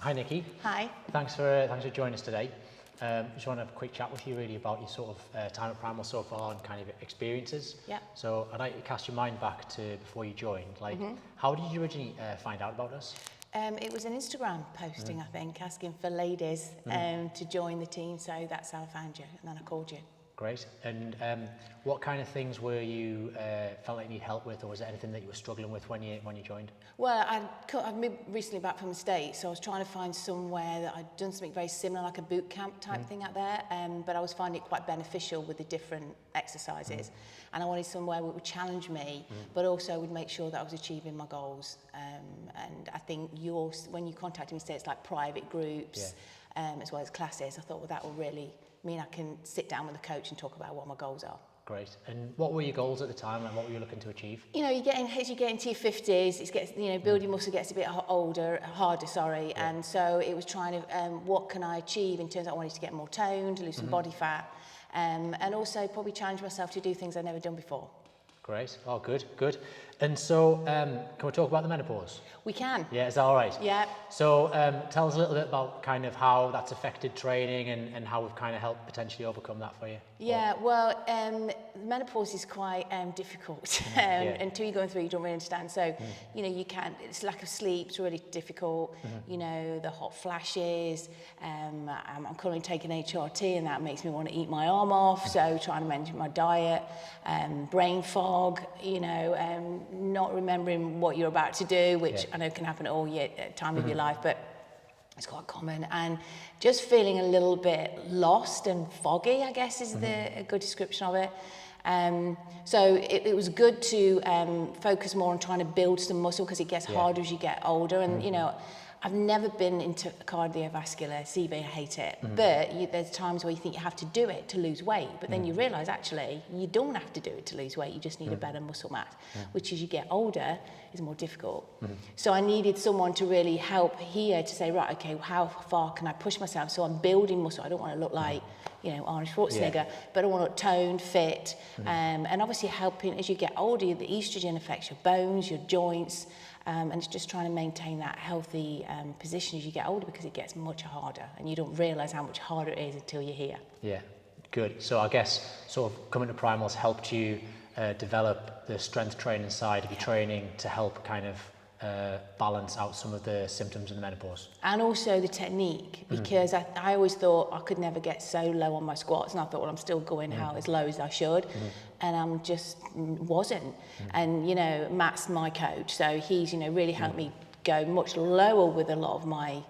Hi Nikki. Hi. Thanks for joining us today. Just want to have a quick chat with you really about your sort of time at Primal so far and kind of experiences. Yeah. So I'd like to cast your mind back to before you joined. Like, how did you originally find out about us? It was an Instagram posting, I think, asking for ladies to join the team. So that's how I found you, and then I called you. Great. And what kind of things were you felt like you need help with, or was there anything that you were struggling with when you joined? Well, I'd moved recently back from the States, so I was trying to find somewhere that I'd done something very similar, like a boot camp type thing out there, but I was finding it quite beneficial with the different exercises. And I wanted somewhere that would challenge me, but also would make sure that I was achieving my goals. And I think when you contacted me, say it's like private groups, as well as classes, I thought, well, that will really mean I can sit down with a coach and talk about what my goals are. Great. And what were your goals at the time, and what were you looking to achieve? You know, as you get into your 50s, it gets, building muscle gets a bit harder, and so it was trying to, what can I achieve in terms of I wanted to get more toned, lose some body fat, and also probably challenge myself to do things I've never done before. Great. Oh, good. And so, can we talk about the menopause? We can. Yeah, is that all right? Yeah. So, tell us a little bit about kind of how that's affected training and how we've kind of helped potentially overcome that for you. Yeah, well, menopause is quite difficult. Until you're going through, you don't really understand. So, it's lack of sleep, it's really difficult. The hot flashes. I'm currently taking HRT, and that makes me want to eat my arm off. So, trying to manage my diet, brain fog, not remembering what you're about to do, which I know can happen at all time of your life, but it's quite common, and just feeling a little bit lost and foggy, I guess is a good description of it. So it was good to focus more on trying to build some muscle, because it gets harder as you get older, and I've never been into cardiovascular, CB, I hate it, but there's times where you think you have to do it to lose weight, but then you realise actually you don't have to do it to lose weight, you just need a better muscle mass, which as you get older is more difficult. So I needed someone to really help here to say, right, okay, how far can I push myself so I'm building muscle? I don't want to look like, Arnold Schwarzenegger, but I want to look toned, fit, and obviously helping as you get older, the estrogen affects your bones, your joints, and it's just trying to maintain that healthy position as you get older, because it gets much harder and you don't realise how much harder it is until you're here. Yeah, good. So I guess sort of coming to Primal's helped you develop the strength training side of your training to help kind of balance out some of the symptoms in the menopause. And also the technique, because I always thought I could never get so low on my squats, and I thought, well, I'm still going as low as I should, and I'm just wasn't. And Matt's my coach, so he's really helped me go much lower with a lot of my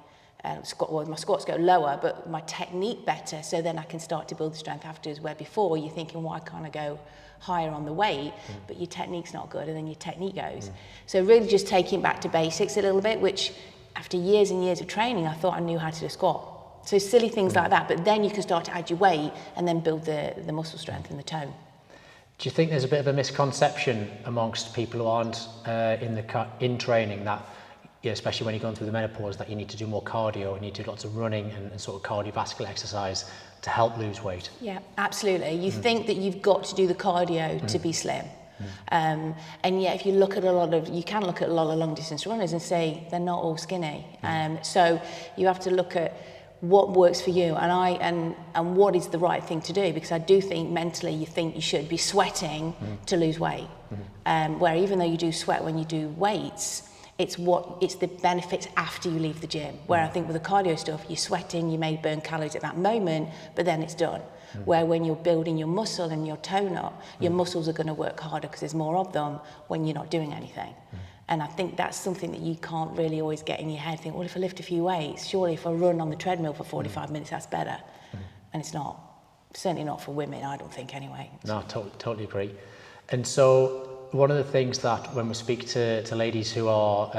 my squats go lower, but my technique better, so then I can start to build the strength afterwards, where before you're thinking, why can't I go higher on the weight, but your technique's not good, and then your technique goes. So really just taking it back to basics a little bit, which after years and years of training, I thought I knew how to do a squat. So silly things like that, but then you can start to add your weight and then build the muscle strength and the tone. Do you think there's a bit of a misconception amongst people who aren't in training that, especially when you're going through the menopause, that you need to do more cardio, you need to do lots of running and sort of cardiovascular exercise to help lose weight? Yeah, absolutely. You think that you've got to do the cardio to be slim. And yet if you look at you can look at a lot of long distance runners and say they're not all skinny. So you have to look at what works for you and what is the right thing to do, because I do think mentally you think you should be sweating to lose weight. Where even though you do sweat when you do weights, it's the benefits after you leave the gym. Where I think with the cardio stuff, you're sweating, you may burn calories at that moment, but then it's done. Where when you're building your muscle and your tone up, your muscles are going to work harder because there's more of them when you're not doing anything. And I think that's something that you can't really always get in your head. Think, well, if I lift a few weights, surely if I run on the treadmill for 45 minutes, that's better. And it's not. Certainly not for women, I don't think, anyway. No, totally agree. And so one of the things that when we speak to ladies who are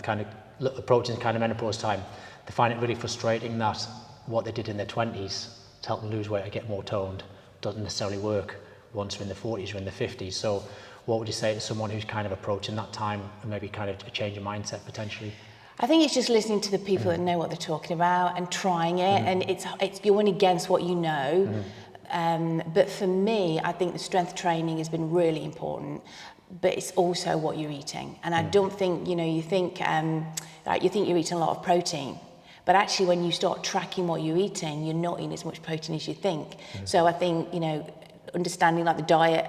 kind of approaching kind of menopause time, they find it really frustrating that what they did in their 20s to help them lose weight or get more toned doesn't necessarily work once they're in their 40s or in their 50s. So what would you say to someone who's kind of approaching that time and maybe kind of a change of mindset potentially? I think it's just listening to the people that know what they're talking about and trying it, and it's you're going against what you know. But for me, I think the strength training has been really important, but it's also what you're eating. And I don't think, you think you're eating a lot of protein, But actually, when you start tracking what you're eating, you're not eating as much protein as you think. So I think, you know, understanding like the diet,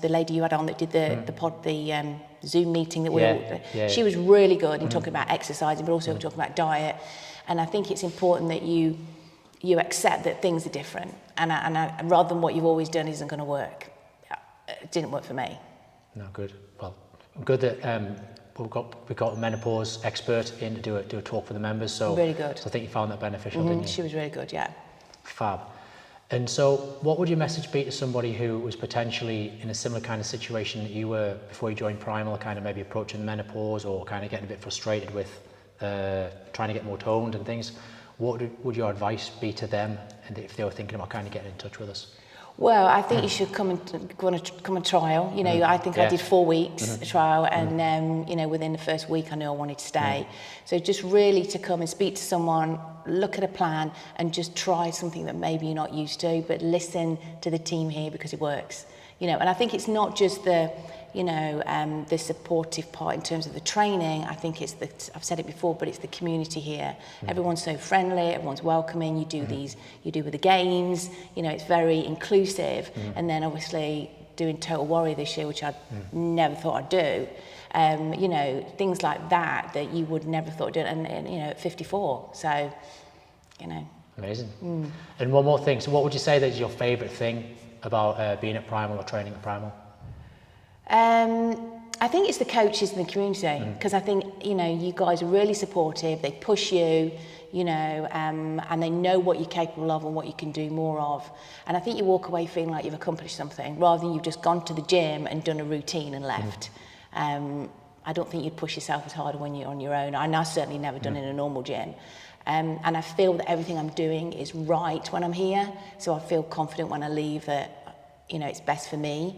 the lady you had on that did the Zoom meeting that we all, she was really good in talking about exercising, but also talking about diet. And I think it's important that you accept that things are different, and rather than what you've always done isn't going to work. It didn't work for me. No, good. Well, good that we've got a menopause expert in to do a talk for the members. So really good. So I think you found that beneficial, didn't you? She was really good, yeah. Fab. And so, what would your message be to somebody who was potentially in a similar kind of situation that you were before you joined Primal, kind of maybe approaching menopause or kind of getting a bit frustrated with trying to get more toned and things? What would your advice be to them, and if they were thinking about kind of getting in touch with us? Well, I think you should come and trial. You know, I think I did 4 weeks trial, and you know, within the first week, I knew I wanted to stay. So just really to come and speak to someone, look at a plan, and just try something that maybe you're not used to, but listen to the team here because it works. You know, and I think it's not just the, you know, the supportive part in terms of the training. I think it's I've said it before, but it's the community here. Everyone's so friendly, everyone's welcoming. You do with the games, you know, it's very inclusive. And then obviously doing Total Warrior this year, which I never thought I'd do. You know, things like that you would never thought I'd do, and you know, at 54. So, you know. Amazing. And one more thing. So what would you say that is your favourite thing about being at Primal or training at Primal? I think it's the coaches and the community, because I think, you know, you guys are really supportive. They push you, you know, and they know what you're capable of and what you can do more of. And I think you walk away feeling like you've accomplished something rather than you've just gone to the gym and done a routine and left. I don't think you'd push yourself as hard when you're on your own. I certainly never done in a normal gym. And I feel that everything I'm doing is right when I'm here. So I feel confident when I leave that, you know, it's best for me.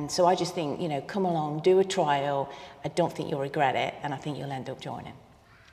So I just think, you know, come along, do a trial. I don't think you'll regret it, and I think you'll end up joining.